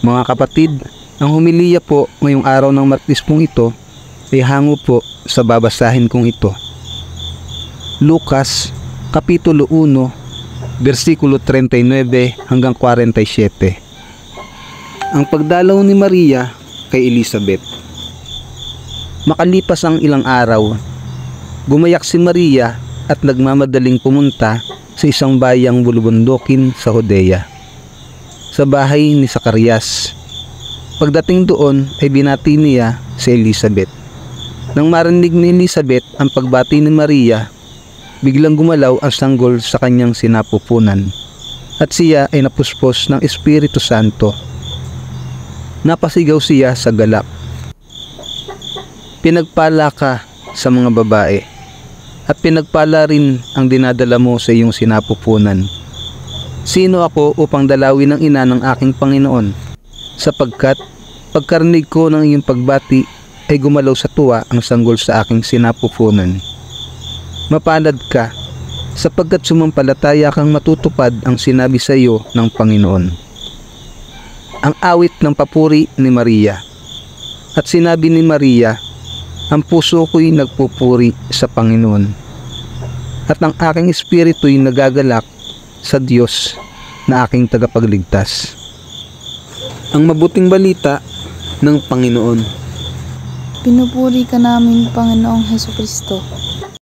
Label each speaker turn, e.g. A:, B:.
A: Mga kapatid, ang homilya po ngayong araw ng Martes pong ito ay hango po sa babasahin kong ito. Lucas, Kapitulo 1, versikulo 39 hanggang 47. Ang pagdalaw ni Maria kay Elizabeth. Makalipas ang ilang araw, gumayak si Maria at nagmamadaling pumunta sa isang bayang bulubundukin sa Judea, sa bahay ni Zacarias. Pagdating doon ay binati niya si Elizabeth. Nang marinig ni Elizabeth ang pagbati ni Maria, biglang gumalaw ang sanggol sa kanyang sinapupunan at siya ay napuspos ng Espiritu Santo. Napasigaw siya sa galak. Pinagpala ka sa mga babae at pinagpala rin ang dinadala mo sa iyong sinapupunan. Sino ako upang dalawin ang ina ng aking Panginoon? Sapagkat pagkarinig ko ng iyong pagbati ay gumalaw sa tuwa ang sanggol sa aking sinapupunan. Mapalad ka sapagkat sumampalataya kang matutupad ang sinabi sa iyo ng Panginoon. Ang awit ng papuri ni Maria. At sinabi ni Maria, ang puso ko'y nagpupuri sa Panginoon, at ang aking espiritu'y nagagalak sa Diyos na aking tagapagligtas. Ang mabuting balita ng Panginoon.
B: Pinupuri ka namin, Panginoong Hesukristo.